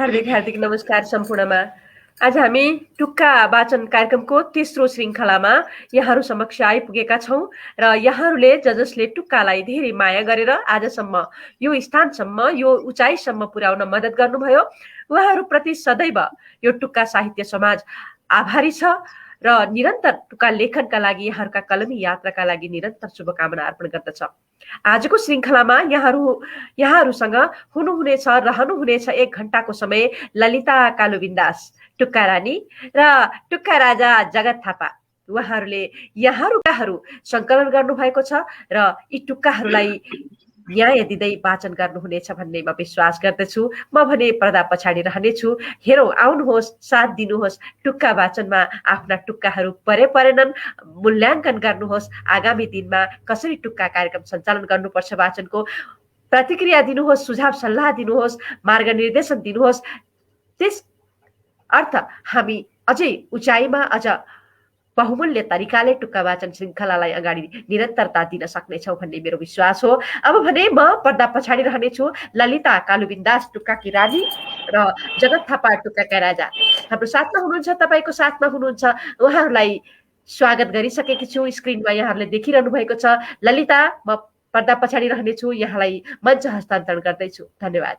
हार्दिक हार्दिक नमस्कार सम्पूर्णमा। आज हामी टुक्का वाचन कार्यक्रमको तेस्रो श्रृङ्खलामा यहाँहरू समक्ष आइपुगेका छौँ र यहाँहरूले जसले टुक्कालाई धेरै माया गरेर आजसम्म यो स्थानसम्म यो उचाइसम्म पुर्याउन मद्दत गर्नुभयो, उहाँहरूप्रति सदैव यो टुक्का साहित्य समाज आभारी छ र निरन्तर टुक्का लेखनका लागि यहाँहरूका कलमी यात्राका लागि निरन्तर शुभकामना अर्पण गर्दछ। आजको श्रृङ्खलामा यहाँहरूसँग हुनुहुनेछ रहनुहुनेछ 1 घण्टाको समय ललिता कालुबिन्दास टुक्का रानी र टुक्का राजा जगत थापा। उहाँहरूले यहाँहरू संकलन गर्नुभएको छ र यी टुक्काहरूलाई न्याय दिँदै वाचन गर्नुहुनेछ भन्ने म विश्वास गर्दछु। म भने पर्दा पछाडि रहनेछु। हेरौँ, आउनुहोस्, साथ दिनुहोस्। टुक्का वाचनमा आफ्ना टुक्काहरू परेनन्, मूल्याङ्कन गर्नुहोस्। आगामी दिनमा कसरी टुक्का कार्यक्रम सञ्चालन गर्नुपर्छ वाचनको प्रतिक्रिया दिनुहोस्, सुझाव सल्लाह दिनुहोस्, मार्गनिर्देशन दिनुहोस्। त्यस अर्थ हामी अझै उचाइमा अझ बहुमूल्य तरिकाले टुक्का वाचन श्रृङ्खलालाई अगाडि निरन्तरता दिन सक्नेछौँ भन्ने मेरो विश्वास हो। अब भने म पर्दा पछाडि रहनेछु ललिता कालुबिन्दास टुक्काकी रानी र जगत थापा टुक्काका राजा हाम्रो साथमा हुनुहुन्छ, तपाईँको साथमा हुनुहुन्छ। उहाँहरूलाई स्वागत गरिसकेकी छु। स्क्रिनमा यहाँहरूले देखिरहनु भएको छ। ललिता, म पर्दा पछाडि रहनेछु, यहाँलाई मञ्च हस्तान्तरण गर्दैछु। धन्यवाद।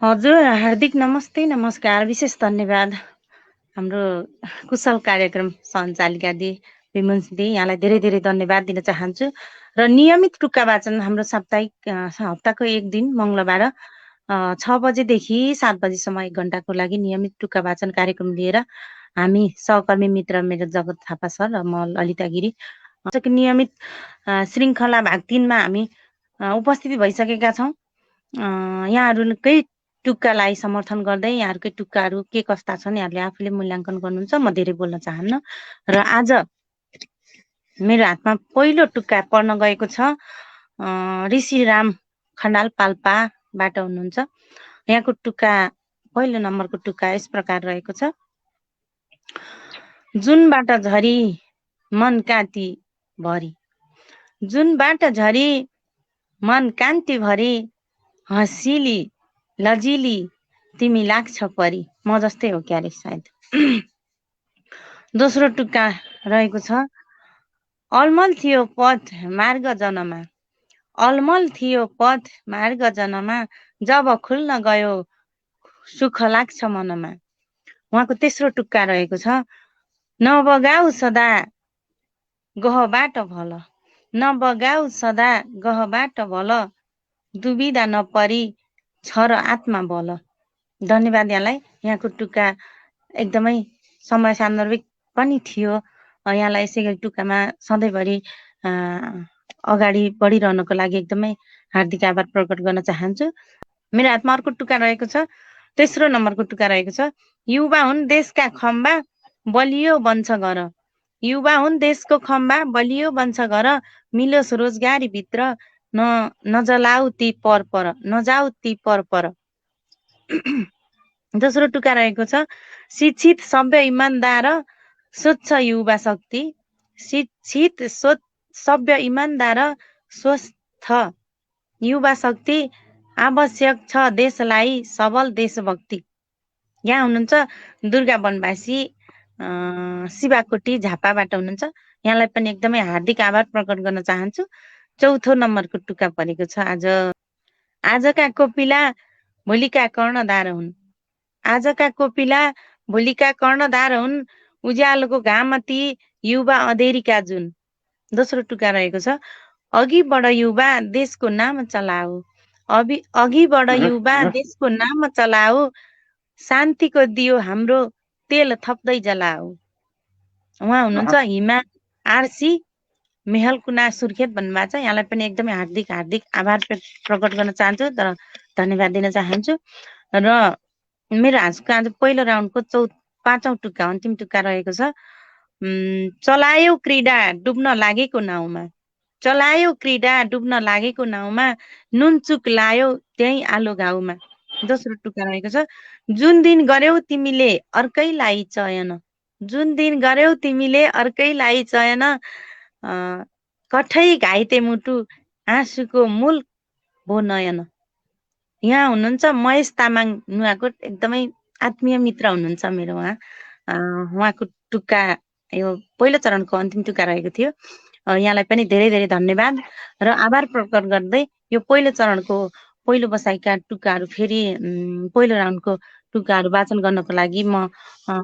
हजुर, हार्दिक नमस्ते, नमस्कार, विशेष धन्यवाद हाम्रो कुशल कार्यक्रम सञ्चालिका दि विमल दि, यहाँलाई धेरै धेरै धन्यवाद दिन चाहन्छु। र नियमित टुक्का वाचन हाम्रो साप्ताहिक हप्ताको 1 दिन मङ्गलबार 6 बजेदेखि 7 बजेसम्म 1 घण्टाको लागि नियमित टुक्का वाचन कार्यक्रम लिएर हामी सहकर्मी मित्र मेरो जगत थापा सर र म ललिता गिरी नियमित श्रृङ्खला भाग 3 मा हामी उपस्थित भइसकेका छौँ। यहाँहरूकै टुक्कालाई समर्थन गर्दै यहाँहरूकै टुक्काहरू के कस्ता छन् यहाँहरूले आफूले मूल्याङ्कन गर्नुहुन्छ। म धेरै बोल्न चाहन्न। र आज मेरो हातमा पहिलो टुक्का पढ्न गएको छ। ऋषिराम खनाल पाल्पाबाट हुनुहुन्छ। यहाँको टुक्का पहिलो नम्बरको टुक्का यस प्रकार रहेको छ। जुनबाट झरी मन कान्ति भरी, जुनबाट झरी मन कान्ति भरी, हँसिली लजिली तिमी लाग्छ परी। म जस्तै हो क्यारे सायद। दोस्रो टुक्का रहेको छ। अलमल थियो पथ मार्ग जनमा, अलमल थियो पथ मार्ग जनमा, जब खुल्न गयो सुख लाग्छ मनमा। उहाँको तेस्रो टुक्का रहेको छ। नबगाऊ सदा गहबाट भल, नबगाऊ सदा गहबाट भल, दुविधा नपरी छ र आत्मा बल। धन्यवाद यहाँलाई। यहाँको टुक्का एकदमै समय सान्दर्भिक पनि थियो। यहाँलाई यसै गरी टुक्कामा सधैँभरि अगाडि बढिरहनको लागि एकदमै हार्दिक आभार प्रकट गर्न चाहन्छु। मेरो हातमा अर्को टुक्का रहेको छ। तेस्रो नम्बरको टुक्का रहेको छ। युवा हुन् देशका खम्बा बलियो बन्छ घर, युवा हुन् देशको खम्बा बलियो बन्छ घर, मिलोस् रोजगारी भित्र नजलाऊ ती पर, नजाऊ ती पर। दोस्रो टुक्का रहेको छ। शिक्षित सभ्य इमान्दार स्वच्छ युवा शक्ति, शिक्षित सभ्य इमान्दार स्वस्थ युवा शक्ति, आवश्यक छ देशलाई सबल देशभक्ति। यहाँ हुनुहुन्छ दुर्गा वनवासी शिवाकोटी झापाबाट हुनुहुन्छ। यहाँलाई पनि एकदमै हार्दिक आभार प्रकट गर्न चाहन्छु। चौथो नम्बरको टुक्का परेको छ। आजका कोपिला भोलिका कर्णधार हुन्, आजका कोपिला भोलिका कर्णधार हुन्, उज्यालोको घाम ती युवा अँधेरीका जुन। दोस्रो टुक्का रहेको छ। अघि बढ युवा देशको नाम चलाऊ, अघि बढ युवा देशको नाम चलाऊ, शान्तिको दियो हाम्रो तेल थप्दै जलाऊ। उहाँ हुनुहुन्छ हिमा आरसी मेहलकुना सुर्खेत भन्नुभएको छ। यहाँलाई पनि एकदमै हार्दिक आभार प्रकट गर्न चाहन्छु तर धन्यवाद दिन चाहन्छु। र मेरो आजको आज पहिलो राउन्डको 5औं टुक्का अन्तिम टुक्का रहेको छ। चलायो क्रीडा डुब्न लागेको नाउँमा, चलायो क्रीडा डुब्न लागेको नाउँमा, नुनचुक लायो त्यही आलो घाउमा। दोस्रो टुक्का रहेको छ। जुन दिन गर्यौ तिमीले अर्कैलाई चयन, जुन दिन गर्यौ तिमीले अर्कैलाई चयन, कठै घाइते मुटु आँसुको मूल भो नयन। यहाँ हुनुहुन्छ महेश तामाङ नुवाकोट, एकदमै आत्मीय मित्र हुनुहुन्छ मेरो उहाँ। उहाँको टुक्का यो पहिलो चरणको अन्तिम टुक्का रहेको थियो। यहाँलाई पनि धेरै धेरै धन्यवाद र आभार प्रकट गर्दै यो पहिलो चरणको पहिलो बसाइका टुक्काहरू फेरि पहिलो राउन्डको टुक्काहरू वाचन गर्नको लागि म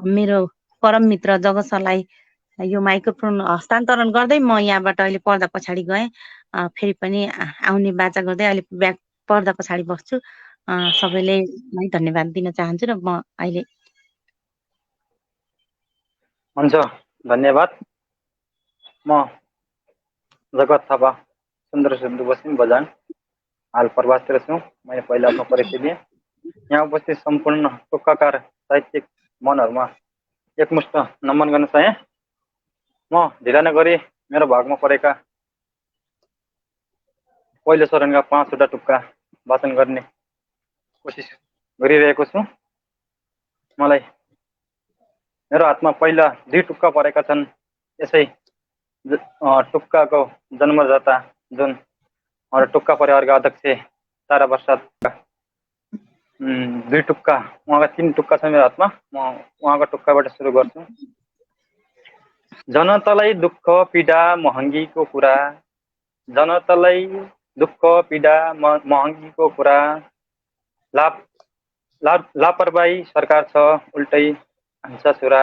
मेरो परम मित्र जगत सरलाई यो माइक्रोफोन हस्तान्तरण गर्दै म यहाँबाट अहिले पर्दा पछाडि गएँ। फेरि पनि आउने बाचा गर्दै अहिले ब्याक पर्दा पछाडि बस्छु। सबैले धन्यवाद दिन चाहन्छु र म अहिले हुन्छ, धन्यवाद। म जगत थापा, सुन्दर सिन्धु बस्ने बजाङ, हाल प्रवासतिर छु। मैले पहिला आफ्नो परिचय दिएँ। यहाँ उपस्थित सम्पूर्ण टुक्काकार साहित्यिक मनहरूमा एकमुष्ट नमन गर्न चाहे। म ढिला नगरी मेरो भागमा परेका पहिलो चरणका 5 वटा टुक्का वाचन गर्ने कोसिस गरिरहेको छु। मलाई मेरो हातमा पहिला 2 टुक्का परेका छन्। यसै टुक्काको जन्मदाता जुन टुक्का परिवारका अध्यक्ष तारा प्रसाद 2 टुक्का, उहाँका 3 टुक्का छ मेरो हातमा। म उहाँको टुक्काबाट सुरु गर्छु। जनतालाई दुःख पीडा महँगीको कुरा, जनतालाई दुःख पीडा महँगीको कुरा, लापरवाही सरकार छ उल्टै हान्छ छुरा,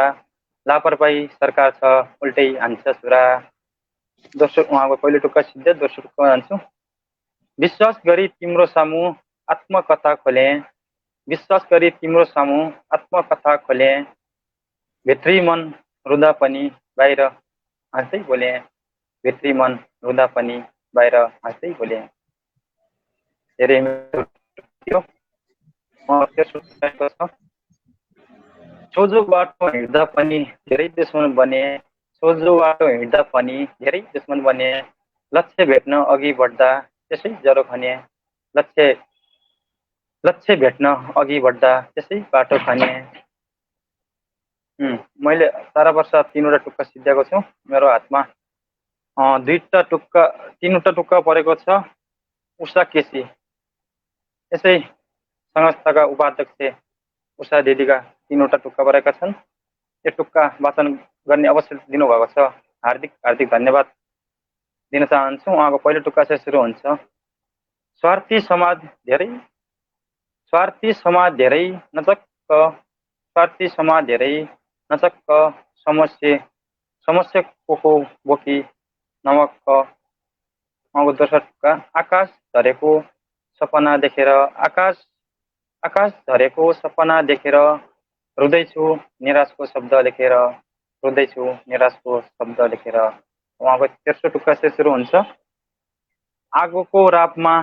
लापरवाही सरकार छ उल्टै हान्छ छुरा। दोस्रो उहाँको पहिलो टुक्का सिद्धे, दोस्रो टुक्का जान्छु। विश्वास गरी तिम्रो सामु आत्मकथा खोले, विश्वास गरी तिम्रो सामु आत्मकथा खोले, भित्री मन रुँदा पनि बाहिर हाँस्दै बोले, भित्री मन रुँदा पनि बाहिर हाँस्दै बोले। धेरै सोझो बाटो हिँड्दा पनि धेरै दुश्मन बने, सोझो बाटो हिँड्दा पनि धेरै दुश्मन बने, लक्ष्य भेट्न अघि बढ्दा त्यसै जरो खने, लक्ष्य भेट्न अघि बढ्दा त्यसै बाटो खने। मैले तारा वर्ष 3 वटा टुक्का सिद्ध्याएको छु। मेरो हातमा 3 वटा टुक्का परेको छ। उषा केसी, यसै संस्थाका उपाध्यक्ष उषा दिदीका 3 वटा टुक्का परेका छन्। यो टुक्का वाचन गर्ने अवसर दिनुभएको छ, हार्दिक हार्दिक धन्यवाद दिन चाहन्छु। उहाँको पहिलो टुक्का चाहिँ सुरु हुन्छ। स्वार्थी समाज धेरै नचक्क, स्वार्थी समाज धेरै नचक्क, समस्या कोको बोकी नमक्क। उहाँको दोस्रो टुक्का आकाश झरेको सपना देखेर, आकाश झरेको सपना देखेर रुँदैछु निराशको शब्द लेखेर, रुँदैछु निराशको शब्द लेखेर। उहाँको तेस्रो टुक्का चाहिँ सुरु हुन्छ। आगोको रापमा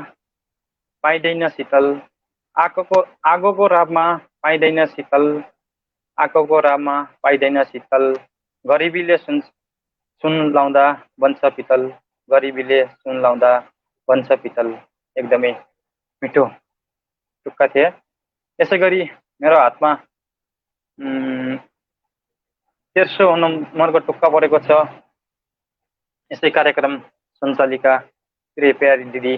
पाइँदैन शीतल, आगोको रापमा पाइँदैन शीतल, आगोको रापमा पाइँदैन शीतल, गरिबीले सुन लाउँदा बन्छ पितल, गरिबीले सुन लाउँदा बन्छ पितल। एकदमै मिठो टुक्का थिए। यसै गरी मेरो हातमा 13 नम्बरको टुक्का परेको छ। यसै कार्यक्रम सञ्चालिका प्रिय प्यारी दिदी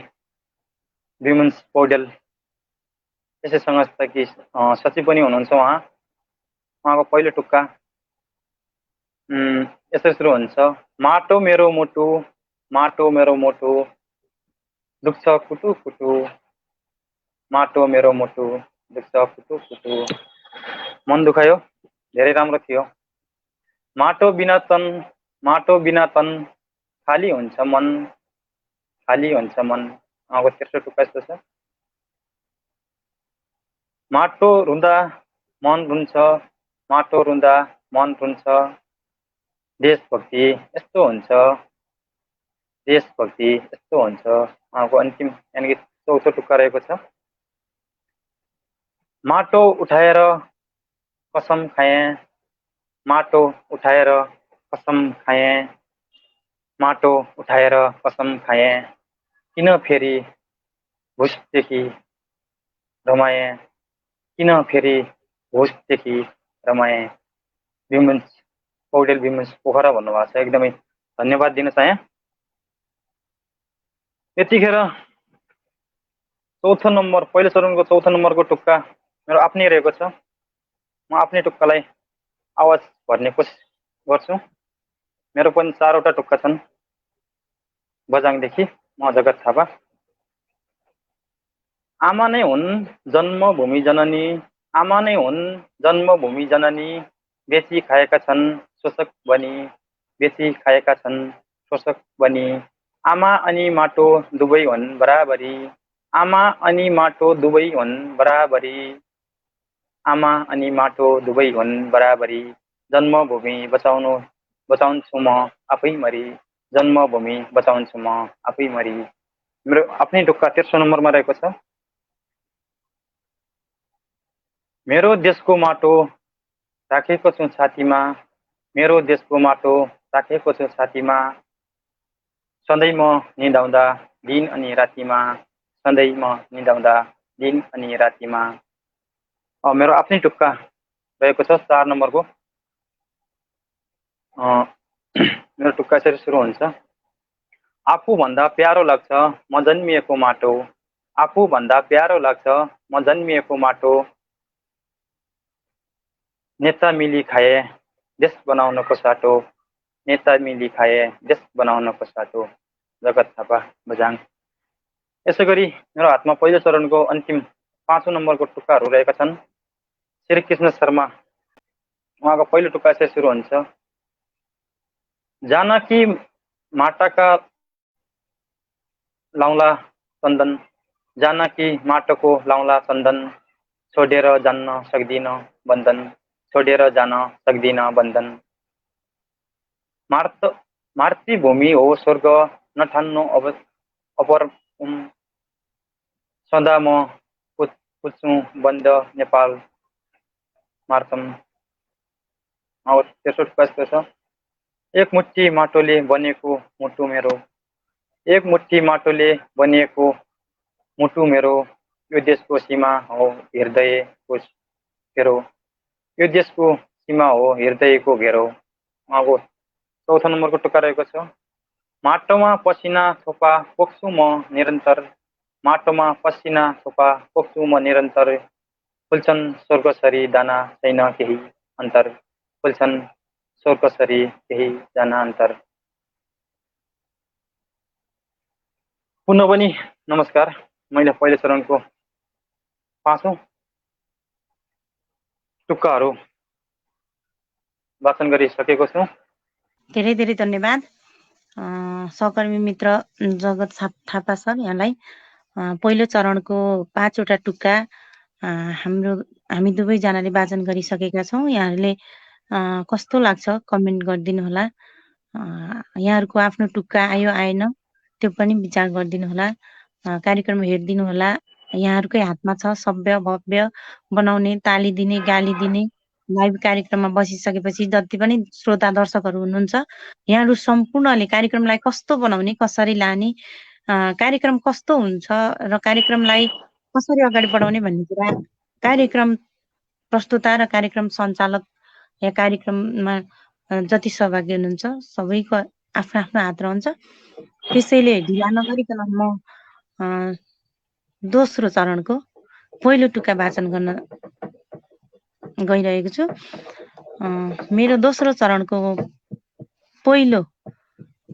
विमन्स पौडेल, यसै संस्थाकी सचिव पनि हुनुहुन्छ उहाँको पहिलो टुक्का यसै सुरु हुन्छ। माटो मेरो मुटु, माटो मेरो मुटु दुख्छ कुटु कुटु, माटो मेरो मुटु दुख्छ कुटु कुटु। मन दुखायो, धेरै राम्रो थियो। माटो बिना तन खाली हुन्छ मन, खाली हुन्छ मन। उहाँको तेस्रो टुक्का यस्तो छ। माटो रुँदा मन रुन्छ, माटो रुँदा मन रुन्छ, देशभक्ति यस्तो हुन्छ, देशभक्ति यस्तो हुन्छ। उहाँको अन्तिम यानि कि चौथो टुक्का रहेको छ। माटो उठाएर कसम खाएँ, माटो उठाएर कसम खाएँ, माटो उठाएर कसम खाएँ, किन फेरि भुसदेखि रमाएँ, किन फेरि भुसदेखि रमाएँ। विमन्स पौडेल विमन्स पोखरा भन्नुभएको छ, एकदमै धन्यवाद दिन चाहे। यतिखेर चौथो नम्बर, पहिलो चरणको चौथो नम्बरको टुक्का मेरो आफ्नै रहेको छ। म आफ्नै टुक्कालाई आवाज भर्ने कोसिस गर्छु। मेरो पनि 4 वटा टुक्का छन्। बझाङदेखि म जगत थापा। आमा नै हुन् जन्मभूमि जननी, आमा नै हुन् जन्मभूमि जननी, बेची खाएका छन् शोषक बनी, बेची खाएका छन् शोषक बनी। आमा अनि माटो दुवै हुन् बराबरी, आमा अनि माटो दुवै हुन् बराबरी, आमा अनि माटो दुवै हुन् बराबरी। जन्मभूमि बचाउँछु म आफै मरी, जन्मभूमि बचाउँछु म आफै मरी। मेरो आफ्नै टुक्का 13 नम्बरमा रहेको छ। मेरो देशको माटो राखेको छु छातीमा, मेरो देशको माटो राखेको छु छातीमा, सधैँ म निदाउँदा दिन अनि रातिमा, सधैँ म निदाउँदा दिन अनि रातिमा। मेरो आफ्नै टुक्का रहेको छ 4 नम्बरको। मेरो टुक्का यसरी सुरु हुन्छ। आफूभन्दा प्यारो लाग्छ म जन्मिएको माटो, आफूभन्दा प्यारो लाग्छ म जन्मिएको माटो, नेता मिली खाए देश बनाउनको साटो, नेता मिली खाए देश बनाउनको साटो। जगत थापा, बझाङ। यसै गरी मेरो हातमा पहिलो चरणको अन्तिम 5औं नम्बरको टुक्काहरू रहेका छन्। श्री कृष्ण शर्मा, उहाँको पहिलो टुक्का यसरी सुरु हुन्छ। जानकी माटाका लाउला चन्दन, जानकी माटोको लाउला चन्दन, छोडेर जान्न सक्दिन बन्धन, छोडेर जान सक्दिन बन्धन। मातृभूमि हो स्वर्ग नठान्नु अपर, सदा म पुज्छु बन्द नेपाल मार्तम। तेस्रो टुक्का यस्तो छ। एक मुट्ठी माटोले बनेको मुटु मेरो, एक मुट्ठी माटोले बनिएको मुटु मेरो, यो देशको सीमा हो हृदयको घेरो, यो देशको सीमा हो हृदयको घेरो। उहाँको चौथो नम्बरको टुक्का रहेको छ। माटोमा पसिना थोपा पोख्छु म निरन्तर, माटोमा पसिना थोपा पोख्छु म निरन्तर, फुल्छन् स्वर्गसरी दाना छैन केही अन्तर, फुल्छन् स्वर्गसरी केही जाना अन्तर। पुनः पनि नमस्कार। मैले पहिलो चरणको 5औं टुक्काहरू वाचन गरिसकेको छु। धेरै धेरै धन्यवाद सहकर्मी मित्र जगत थापा सर, यहाँलाई पहिलो चरणको 5 वटा टुक्का हामी दुवैजनाले वाचन गरिसकेका छौँ। यहाँहरूले कस्तो लाग्छ कमेन्ट गरिदिनु होला। यहाँहरूको आफ्नो टुक्का आयो आएन त्यो पनि विचार गरिदिनु होला। कार्यक्रम हेरिदिनु होला। यहाँहरूकै हातमा छ सभ्य भव्य बनाउने, ताली दिने, गाली दिने। लाइभ कार्यक्रममा बसिसकेपछि जति पनि श्रोता दर्शकहरू हुनुहुन्छ, यहाँहरू सम्पूर्णले कार्यक्रमलाई कस्तो बनाउने, कसरी लाने, कार्यक्रम कस्तो हुन्छ र कार्यक्रमलाई कसरी अगाडि बढाउने भन्ने कुरा कार्यक्रम प्रस्तुता र कार्यक्रम सञ्चालक या कार्यक्रममा जति सहभागी हुनुहुन्छ सबैको आफ्नो आफ्नो हात रहन्छ। त्यसैले ढिला नगरिकन म दोस्रो चरणको पहिलो टुक्का वाचन गर्न गइरहेको छु। मेरो दोस्रो चरणको पहिलो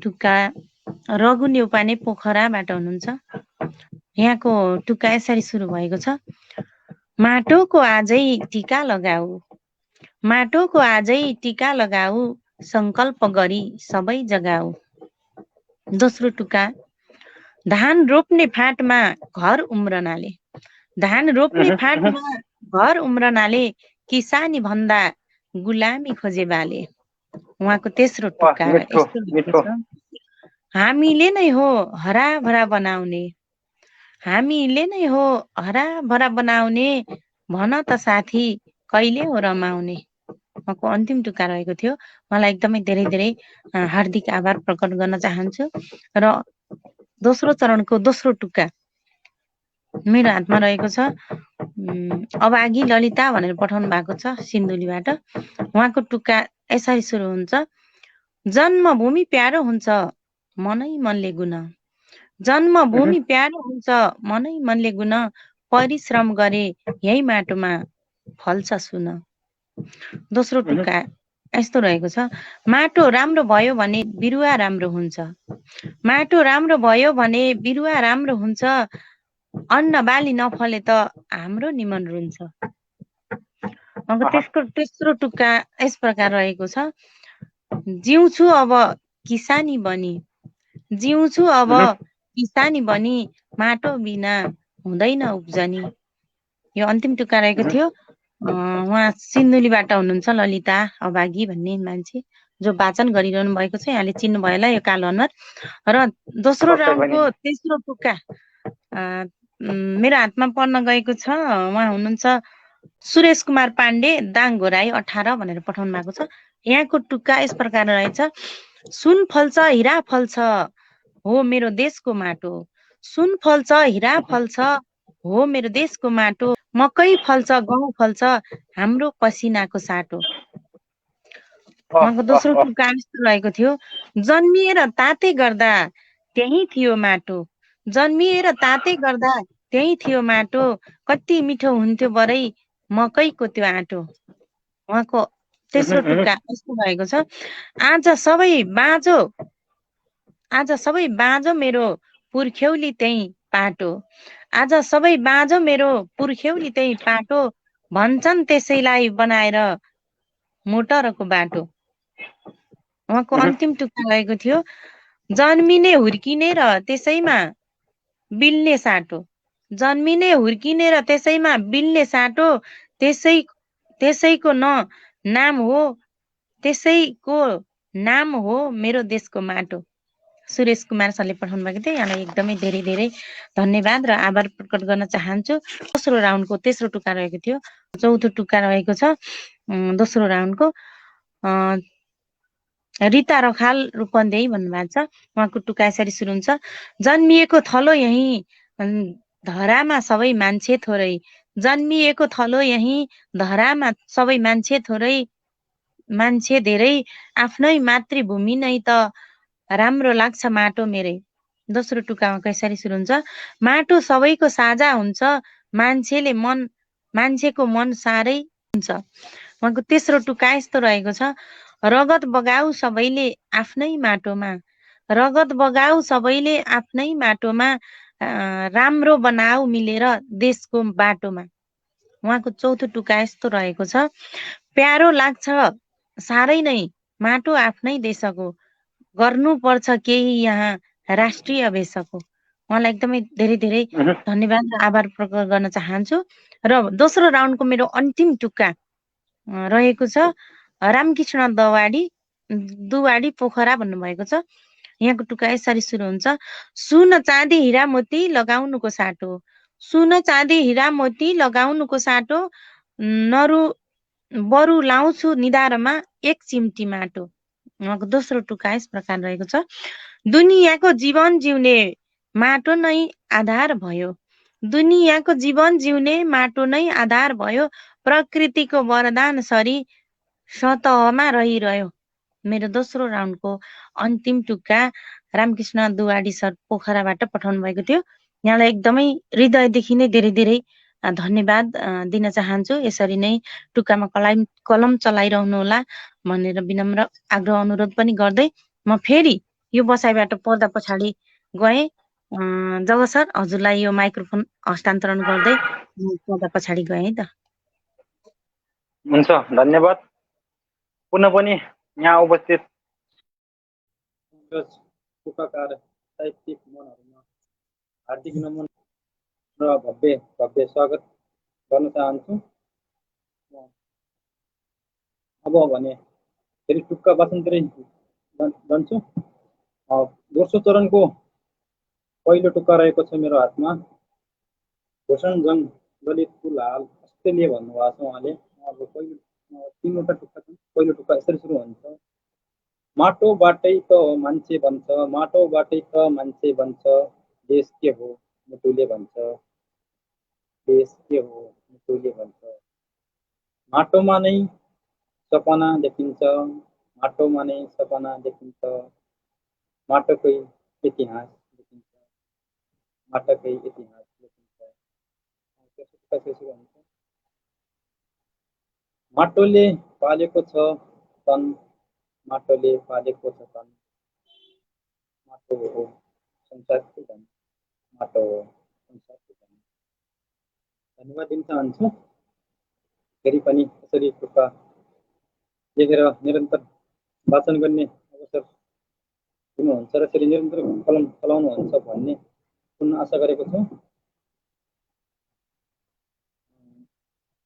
टुक्का रघु न्यौपाने पोखराबाट हुनुहुन्छ। यहाँको टुक्का यसरी सुरु भएको छ। माटोको आजै टीका लगाऊ, माटोको आजै टीका लगाऊ, संकल्प गरी सबै जगाऊ। दोस्रो टुक्का धान रोप्ने फाँटमा घर उम्रनाले, धान रोप्ने फाँटमा घर उम्रनाले, किसानी भन्दा गुलामी खोजे बाले। उहाँको तेस्रो टुक्का यस्तो, हामीले नै हो हराभरा बनाउने, हामीले नै हो हराभरा बनाउने, भन त साथी कहिले हो रमाउने। उहाँको अन्तिम टुक्का रहेको थियो। मलाई एकदमै धेरै धेरै हार्दिक आभार प्रकट गर्न चाहन्छु। र दोस्रो चरणको दोस्रो टुक्का मेरो हातमा रहेको छ। अभागी ललिता भनेर पठाउनु भएको छ सिन्धुलीबाट। उहाँको टुक्का यसरी सुरु हुन्छ। जन्मभूमि प्यारो हुन्छ मनै मनले गुण, जन्मभूमि प्यारो हुन्छ मनै मनले गुण, परिश्रम गरे यही माटोमा फल्छ सुन। दोस्रो टुक्का यस्तो रहेको छ, माटो राम्रो भयो भने बिरुवा राम्रो हुन्छ। माटो राम्रो भयो भने बिरुवा राम्रो हुन्छ, अन्न बाली नफले त हाम्रो निमन रुन्छ। त्यसको तेस्रो टुक्का यस प्रकार रहेको छ, जिउँछु अब किसानी बनी, जिउँछु अब किसानी बनी, माटो बिना हुँदैन उब्जनी। यो अन्तिम टुक्का रहेको थियो। उहाँ सिन्धुलीबाट हुनुहुन्छ, ललिता अभागी भन्ने मान्छे जो वाचन गरिरहनु भएको छ। यहाँले चिन्नुभयो होला यो कालो अनुहार। र दोस्रो राउन्डको तेस्रो टुक्का मेरो हातमा पढ्न गएको छ। उहाँ हुनुहुन्छ सुरेश कुमार पाण्डे, दाङ घोराई 18 भनेर पठाउनु भएको छ। यहाँको टुक्का यस प्रकार रहेछ, सुन फल्छ हिरा फल्छ हो मेरो देशको माटो, सुन फल्छ हिरा फल्छ हो मेरो देशको माटो, मकै फल्छ गहुँ फल्छ हाम्रो पसिनाको साटो। उहाँको दोस्रो टुक्का यस्तो रहेको थियो, जन्मिएर ताते गर्दा त्यही थियो माटो, जन्मिएर ताते गर्दा त्यही थियो माटो, कति मिठो हुन्थ्यो बरै मकैको त्यो आँटो। उहाँको तेस्रो टुक्का यस्तो भएको छ, आज सबै बाँझो मेरो पुर्ख्यौली त्यही पाटो, आज सबै बाँझो मेरो पुर्ख्यौली त्यही पाटो, भन्छन् त्यसैलाई बनाएर मोटरको बाटो। उहाँको अन्तिम टुक्का रहेको थियो, जन्मिने हुर्किने र त्यसैमा बिल्ने साटो, जन्मिने हुर्किने र त्यसैमा बिल्ने साटो, त्यसैको नाम हो मेरो देशको माटो। सुरेश कुमार सरले पठाउनु भएको थियो। यहाँलाई एकदमै धेरै धेरै धन्यवाद र आभार प्रकट गर्न चाहन्छु। दोस्रो राउन्डको तेस्रो टुक्का रहेको थियो। चौथो टुक्का रहेको छ दोस्रो राउन्डको, रिता रखाल रूपन्देही भन्नुभएको छ। उहाँको टुक्का यसरी सुरु हुन्छ, जन्मिएको थलो यही धरामा सबै मान्छे थोरै, जन्मिएको थलो यही धरामा सबै मान्छे थोरै, मान्छे धेरै आफ्नै मातृभूमि नै त राम्रो लाग्छ माटो मेरै। दोस्रो टुक्कामा कसरी सुरु हुन्छ, माटो सबैको साझा हुन्छ, मान्छेको मन साह्रै हुन्छ। उहाँको तेस्रो टुक्का यस्तो रहेको छ, रगत बगाऊ सबैले आफ्नै माटोमा, रगत बगाऊ सबैले आफ्नै माटोमा, राम्रो बनाऊ मिलेर देशको बाटोमा। उहाँको चौथो टुक्का यस्तो रहेको छ, प्यारो लाग्छ साह्रै नै माटो आफ्नै देशको, गर्नुपर्छ केही यहाँ राष्ट्रिय भेषको। उहाँलाई एकदमै धेरै धेरै धन्यवाद र आभार प्रकट गर्न चाहन्छु। र दोस्रो राउन्डको मेरो अन्तिम टुक्का रहेको छ, रामकृष्ण दुवाडी पोखरा भन्नुभएको छ। यहाँको टुक्का यसरी सुरु हुन्छ, सुन चाँदी हिरा मोती लगाउनुको साटो, सुन चाँदी हिरा मोती लगाउनुको साटो, बरु लाउँछु निधारमा एक चिम्टी माटो। उहाँको दोस्रो टुक्का यस प्रकार रहेको छ, दुनियाँको जीवन जिउने माटो नै आधार भयो, दुनियाँको जीवन जिउने माटो नै आधार भयो, प्रकृतिको वरदान सरी सतहमा रहिरह्यो। मेरो दोस्रो राउन्डको अन्तिम टुक्का रामकृष्ण दुवाडी सर पोखराबाट पठाउनु भएको थियो। यहाँलाई एकदमै हृदयदेखि नै धेरै धेरै धन्यवाद दिन चाहन्छु। यसरी नै टुक्कामा कलम चलाइरहनु होला भनेर विनम्र आग्रह अनुरोध पनि गर्दै म फेरि यो बसाइबाट पर्दा पछाडि गएँ। जग सर, हजुरलाई यो माइक्रोफोन हस्तान्तरण गर्दै पर्दा पछाडि गएँ है त। हुन्छ, धन्यवाद। पुनः पनि यहाँ उपस्थित टुक्काकार साहित्यिक मनहरूमा हार्दिक नमन र भव्य स्वागत गर्न चाहन्छु। अब भने फेरि टुक्का वाचनतिरै जान्छु। दोस्रो चरणको पहिलो टुक्का रहेको छ मेरो हातमा, भूषणजङ ललित पुल हाल अस्ट्रेलिया भन्नुभएको छ उहाँले। उहाँको पहिलो 3वटा टुक्का छन्। पहिलो टुक्का यसरी सुरु हुन्छ, माटोबाटै त मान्छे बन्छ, माटोबाटै त मान्छे बन्छ, देश के हो मुटुले भन्छ, देश के हो मुटुले भन्छ, माटोमा नै सपना देखिन्छ, माटोमा नै सपना देखिन्छ, माटोकै इतिहास देखिन्छ, नाटकै इतिहास लेखिन्छ। तेस्रो टुक्का चाहिँ हुन्छ, माटोले पालेको छ तन, माटोले पालेको छ तन, माटो हो संसारको धन, माटो हो संसारको धन। धन्यवाद दिन चाहन्छु। फेरि पनि यसरी टुक्का लेखेर निरन्तर वाचन गर्ने अवसर दिनुहुन्छ र यसरी निरन्तर कलम चलाउनुहुन्छ भन्ने सुन्न आशा गरेको छु।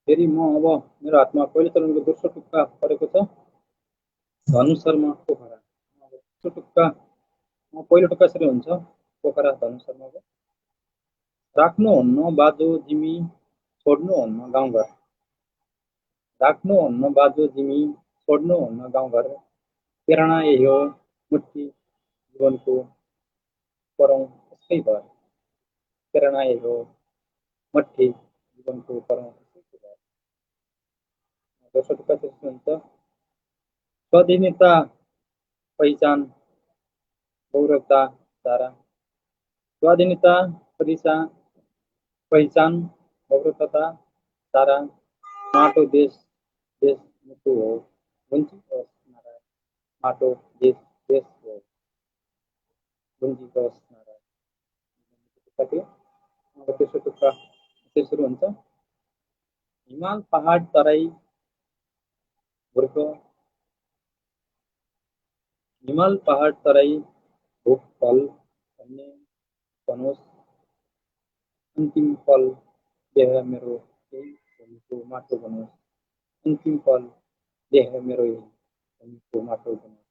फेरि म अब मेरो हातमा पहिलो चरणको दोस्रो टुक्का परेको छ, धनु शर्मा पोखरा। दोस्रो टुक्का पहिलो टुक्का यसरी हुन्छ, पोखरा धनु शर्माको। राख्नुहुन्न बाजो जिमी, छोड्नुहुन्न गाउँघर, राख्नुहुन्न बाजो जिमी, छोड्नुहुन्न गाउँघर, प्रेरणा यही हो मुट्ठी जीवनको परौँ यसकै भर, प्रेरणा यही हो मुट्ठी जीवनको परौँ यसकै भर। दोस्रो टुक्का त्यस्तो हुन्छ, स्वाधीनता पहिचान गौरवता धारा, स्वाधीनता पहिचान गौरवता धारा, माटो देश देश मुटु हो वञ्चित होस् नारा, माटो देश देश हो वञ्चित होस् नारा। अब तेस्रो टुक्का यसरी सुरु हुन्छ, हिमाल पहाड तराई भुर्क, हिमाल पहाड तराई भोक फल भन्ने भनोस्, अन्तिम पल देह मेरो यही भूमिको माटो बनोस्, अन्तिम पल देह मेरो यही भूमिको माटो बनोस्।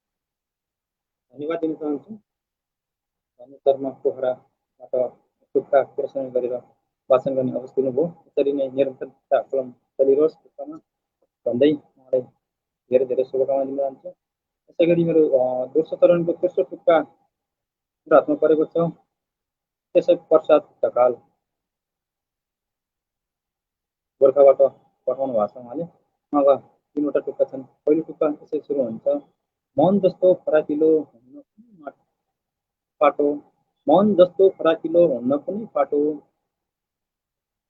धन्यवाद दिन चाहन्छु। धनु शर्मा पोखराबाट टुक्का प्रश्न गरेर वाचन गर्ने अवसर दिनुभयो। यसरी नै निरन्तरता कलम चलिरहोस् टुक्कामा भन्दै उहाँलाई धेरै धेरै शुभकामना दिन चाहन्छु। यसै गरी मेरो दोस्रो चरणको तेस्रो टुक्का मेरो हातमा परेको छ, केशव प्रसाद ढकाल, गोर्खाबाट पठाउनु भएको छ उहाँले। उहाँका तिनवटा टुक्का छन्। पहिलो टुक्का यसरी सुरु हुन्छ, मन जस्तो फराकिलो हुन्न कुनै पाटो, मन जस्तो फराकिलो हुन्न कुनै पाटो,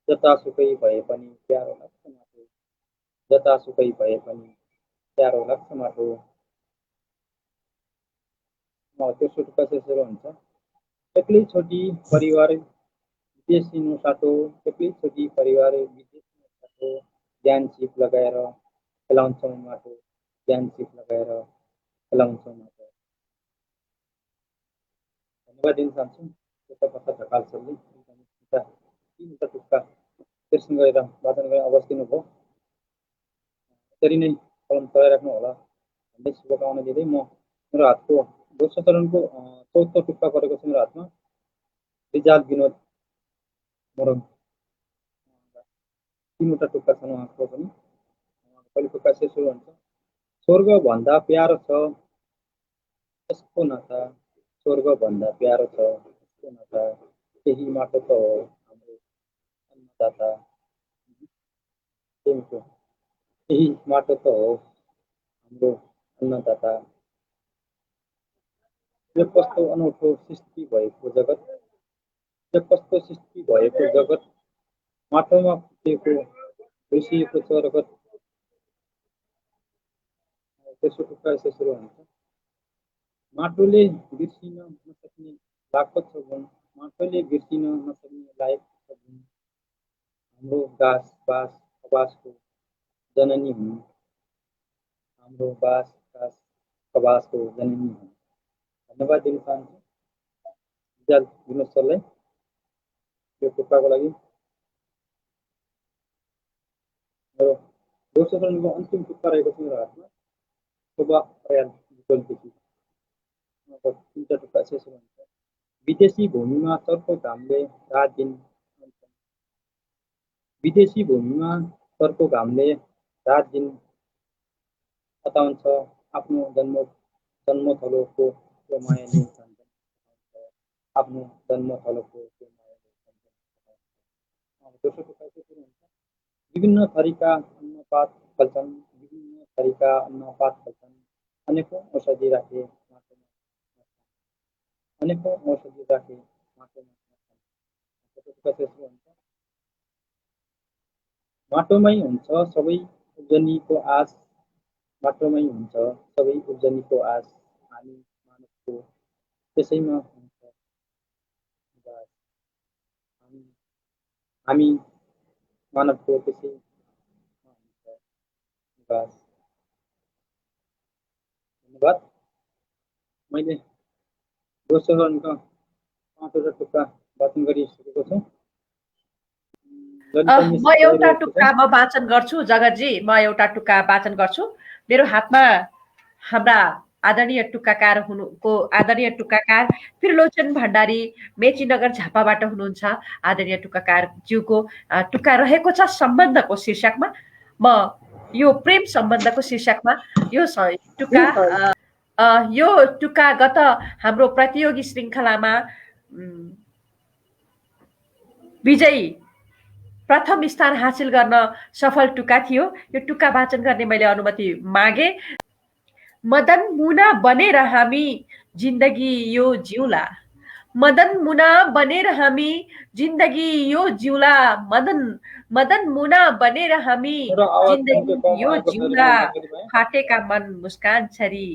जतासुकै भए पनि प्यारो लाग्छ माटो, जतासुकै भए पनि प्यारो लाग्छ माटो। तेस्रो टुक्का चाहिँ सुरु हुन्छ, एक्लै छोटी परिवार विदेशिनु साटो, एक्लै छोटी परिवार विदेशिनु साटो, ज्ञान सिप लगाएर खेलाउँछौँ माटो, ज्ञान सिप लगाएर खेलाउँछौँ माटो। धन्यवाद दिन चाहन्छु। केशव प्रसाद ढकाल सरले तिनवटा टुक्का प्रश्न गरेर वाचन गर्ने अवसर दिनुभयो। यसरी नै कलम चलाइराख्नु होला भन्दै शुभकामना दिँदै म मेरो हातको दोस्रो चरणको चौथो टुक्का परेको छ मेरो हातमा, रिजाल विनोद मोरङ। तिनवटा टुक्का छन् उहाँको पनि। पहिलो टुक्का चाहिँ सुरु हुन्छ, स्वर्गभन्दा प्यारो छ यसको नाता, स्वर्गभन्दा प्यारो छ यसको नाता, त्यही माटो त हो हाम्रो अन्नदाता, यही माटो त हो हाम्रो अन्नदाता। यो कस्तो अनौठो सृष्टि भएको जगत, यो कस्तो सृष्टि भएको जगत, माटोमा फुटेको बिर्सिएको छ रगत। तेस्रो टुक्का यसो सुरु हुन्छ, माटोले बिर्सिन नसक्ने लायक छ गुण, माटोले बिर्सिन नसक्ने लायक छ गुण, हाम्रो घाँस बाँस खबासको जननी हुन्, हाम्रो बाँस घाँस खबासको जननी हुन्। धन्यवाद दिन चाहन्छु रिजाल विनोद सरलाई यो टुक्काको लागि। मेरो दोस्रो चरणको अन्तिम टुक्का रहेको छ मेरो हातमा, शोभा अर्याल बुटोलदेखि। तिनवटा टुक्का यसो हुन्छ, विदेशी भूमिमा चर्को घामले रात दिन, विदेशी भूमिमा चर्को घामले रात दिन अताउँछ, आफ्नो जन्मथलोको त्यो मायाले झन्झन, आफ्नो जन्मथलोको त्यो मायाले झन्झन। दोस्रो टुक्का चाहिँ के हुन्छ, विभिन्न थरीका अन्नपात फल्छन्, विभिन्न थरीका अन्नपात फल्छन्, अनेकौँ औषधि राखे माटोमा, अनेकौँ औषधि राखे माटोमा, माटोमै हुन्छ सबै उब्जनीको आश, माटोमै हुन्छ सबै उब्जनीको आश, हामी मानवको त्यसैमा हुन्छ निवास, हामी हामी मानवको त्यसैमा हुन्छ निवास। धन्यवाद। मैले दोस्रो चरणका 5 वटा टुक्का वाचन गरिसकेको छु। म एउटा टुक्का म वाचन गर्छु जगतजी, म एउटा टुक्का वाचन गर्छु। मेरो हातमा हाम्रा आदरणीय टुक्काकार हुनुको आदरणीय टुक्काकार त्रिलोचन भण्डारी मेचीनगर झापाबाट हुनुहुन्छ। आदरणीय टुक्काकार ज्यूको टुक्का रहेको छ सम्बन्धको शीर्षकमा। म यो प्रेम सम्बन्धको शीर्षकमा यो टुक्का गत हाम्रो प्रतियोगी श्रृङ्खलामा विजयी प्रथम स्थान हासिल गर्न सफल टुक्का थियो। यो टुक्का वाचन गर्ने मैले अनुमति मागे। मदन मुना बनेर हामी जिन्दगी यो जिउला, मदन मुना बनेर हामी जिन्दगी यो जिउला, मदन मुना बनेर हामी जिन्दगी यो जिउला, फाटेका मन मुस्कान छरी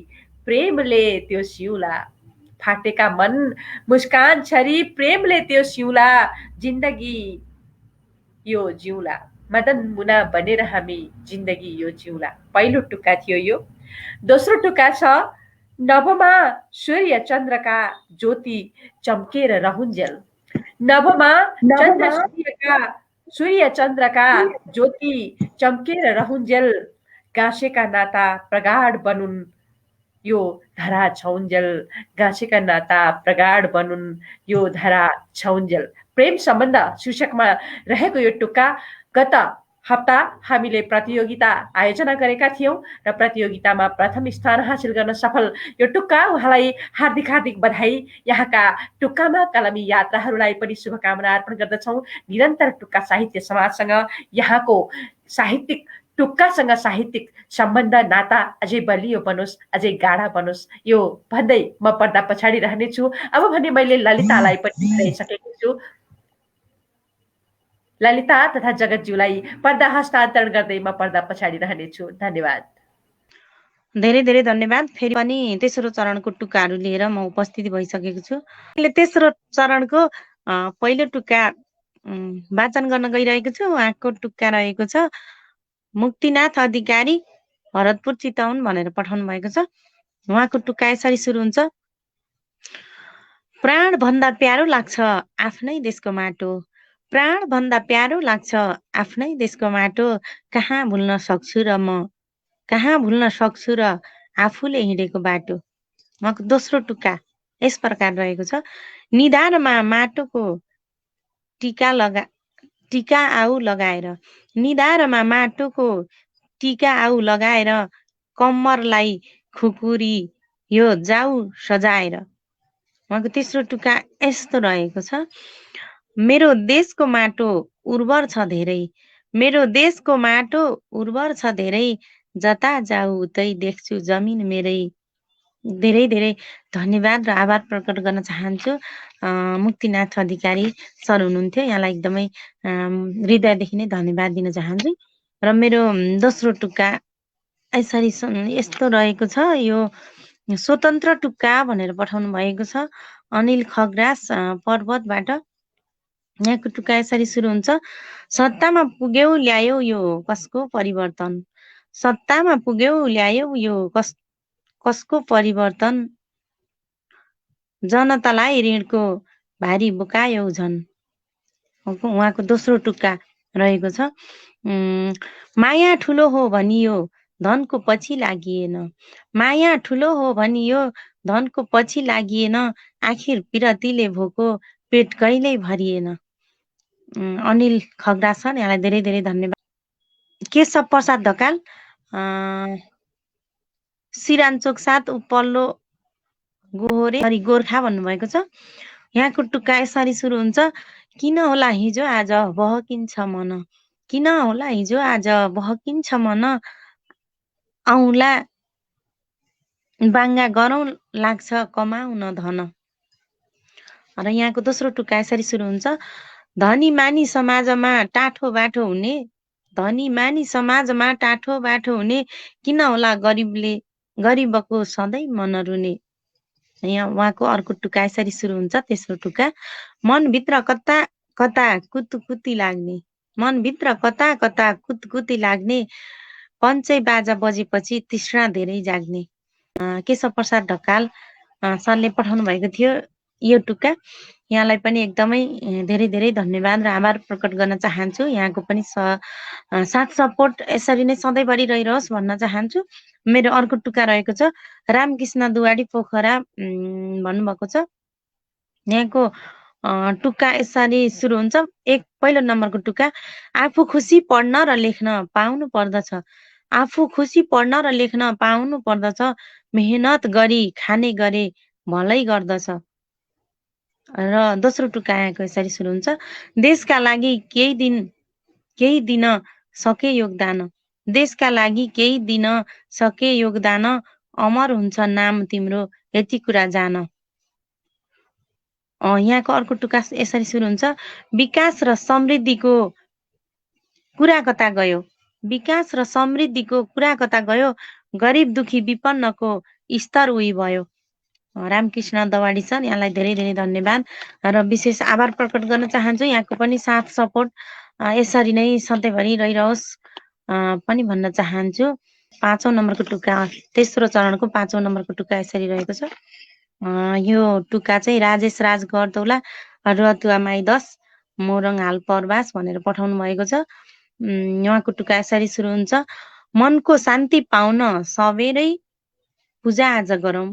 प्रेमले त्यो सिउला, फाटेका मन मुस्कान छरी प्रेमले त्यो सिउला, जिन्दगी यो जिउला, मदन मुना बनेर हामी जिन्दगी यो जिउला। पहिलो टुक्का थियो यो। दोस्रो टुक्का छ नभमा सूर्य चन्द्रका ज्योति चम्केर रहुन्जेल, नभमा सूर्य चन्द्रका ज्योति चम्केर रहुन्जेल, गाँसेका नाता प्रगाढ बनुन् यो धरा छौन्जेल, गाँसेका नाता प्रगाढ बनुन् यो धरा छौन्जेल। प्रेम सम्बन्ध शीर्षकमा रहेको यो टुक्का गत हप्ता हामीले प्रतियोगिता आयोजना गरेका थियौं र प्रतियोगितामा प्रथम स्थान हासिल गर्न सफल यो टुक्का उहाँलाई हार्दिक हार्दिक बधाई। यहाँका टुक्कामा कलमी यात्राहरूलाई पनि शुभकामना अर्पण गर्दछौँ। निरन्तर टुक्का साहित्य समाजसँग यहाँको साहित्यिक टुक्कासँग साहित्यिक सम्बन्ध नाता अझै बलियो बनोस्, अझै गाढा बनोस्, यो भन्दै म पर्दा पछाडि रहनेछु। अब भने मैले ललितालाई पनि भनिसकेको छु। ललिता तथा जगतज्यूलाई पर्दा हस्तान्तरण गर्दै म पर्दा पछाडि रहनेछु। धन्यवाद। धेरै धेरै धन्यवाद। फेरि पनि तेस्रो चरणको टुक्काहरू लिएर म उपस्थित भइसकेको छु। अहिले तेस्रो चरणको पहिलो टुक्का वाचन गर्न गइरहेको छु। उहाँको टुक्का रहेको छ मुक्तिनाथ अधिकारी भरतपुर चितवन भनेर पठाउनु भएको छ। उहाँको टुक्का यसरी सुरु हुन्छ। प्राण भन्दा प्यारो लाग्छ आफ्नै देशको माटो, प्राण भन्दा प्यारो लाग्छ आफ्नै देशको माटो, कहाँ भुल्न सक्छु र म, कहाँ भुल्न सक्छु र आफूले हिँडेको बाटो। उहाँको दोस्रो टुक्का यस प्रकार रहेको छ। निधारमा माटोको टीका आउ लगाएर, निधारमा माटोको टीका आउ लगाएर, कम्मरलाई खुकुरी यो जाउ सजाएर। उहाँको तेस्रो टुक्का यस्तो रहेको छ। मेरो देशको माटो उर्वर छ धेरै, मेरो देशको माटो उर्वर छ धेरै, जता जाऊ उतै देख्छु जमिन मेरै। धेरै धेरै धन्यवाद र आभार प्रकट गर्न चाहन्छु। मुक्तिनाथ अधिकारी सर हुनुहुन्थ्यो, यहाँलाई एकदमै हृदयदेखि नै धन्यवाद दिन चाहन्छु। र मेरो दोस्रो टुक्का यसरी यस्तो रहेको छ। यो स्वतन्त्र टुक्का भनेर पठाउनु भएको छ अनिल खग्रास पर्वतबाट। यहाँको टुक्का यसरी सुरु हुन्छ। सत्तामा पुग्यौ ल्यायौ यो कसको परिवर्तन, सत्तामा पुग्यौ ल्यायौ यो कसको परिवर्तन, जनतालाई ऋणको भारी बोकायौ झन्। उहाँको दोस्रो टुक्का रहेको छ। माया ठुलो हो भनियो धनको पछि लागिएन, माया ठुलो हो भनियो धनको पछि लागिएन, आखिर पिरतीले भोको पेट कहिल्यै भरिएन। अनिल खग्रास सर, यहाँलाई धेरै धेरै धन्यवाद। केशव प्रसाद ढकाल सिरानचोक 7 उपल्लो गोहोरे गोर्खा भन्नुभएको छ। यहाँको टुक्का यसरी सुरु हुन्छ। किन होला हिजो आज बहकिन्छ मन, किन होला हिजो आज बहकिन्छ मन, औँला बाङ्गा गरौँ लाग्छ कमाउन धन। र यहाँको दोस्रो टुक्का यसरी सुरु हुन्छ। धनी मानी समाजमा टाठो बाठो हुने, धनी मानी समाजमा टाठो बाठो हुने, किन होला गरिबको सधैँ मन रुने। यहाँ उहाँको अर्को टुक्का यसरी सुरु हुन्छ। तेस्रो टुक्का, मनभित्र कता कता कुतकुती लाग्ने, मनभित्र कता कता कुतकुती लाग्ने, पञ्चै बाजा बजेपछि तृष्णा धेरै जाग्ने। केशव प्रसाद ढकाल सरले पठाउनु भएको थियो यो टुक्का। यहाँलाई पनि एकदमै धेरै धेरै धन्यवाद र आभार प्रकट गर्न चाहन्छु। यहाँको पनि साथ सपोर्ट यसरी नै सधैँभरि रहिरहोस् भन्न चाहन्छु। मेरो अर्को टुक्का रहेको छ, रामकृष्ण दुवाडी पोखरा भन्नुभएको छ। यहाँको टुक्का यसरी सुरु हुन्छ। पहिलो नम्बरको टुक्का, आफू खुसी पढ्न र लेख्न पाउनु पर्दछ, आफू खुसी पढ्न र लेख्न पाउनु पर्दछ, मेहनत गरी खाने गरे भलै गर्दछ। र दोस्रो टुक्का यहाँको यसरी सुरु हुन्छ, देशका लागि केही दिन सके योगदान, देशका लागि केही दिन सके योगदान, अमर हुन्छ नाम तिम्रो यति कुरा जान। यहाँको अर्को टुक्का यसरी सुरु हुन्छ, विकास र समृद्धिको कुरा कता गयो, विकास र समृद्धिको कुरा कता गयो, गरिब दुखी विपन्नको स्तर उही भयो। रामकृष्ण दवाडी सर, यहाँलाई धेरै धेरै धन्यवाद र विशेष आभार प्रकट गर्न चाहन्छु। यहाँको पनि साथ सपोर्ट यसरी नै सधैँभरि रहिरहोस् पनि भन्न चाहन्छु। पाँचौं नम्बरको टुक्का, तेस्रो चरणको पाँचौं नम्बरको टुक्का यसरी रहेको छ। यो टुक्का चाहिँ राजेश राज गरतौला रतुवा माई 10 मोरङ हाल परवास भनेर पठाउनु भएको छ। उहाँको टुक्का यसरी सुरु हुन्छ, मनको शान्ति पाउन सबेरै पूजा आज गरौँ,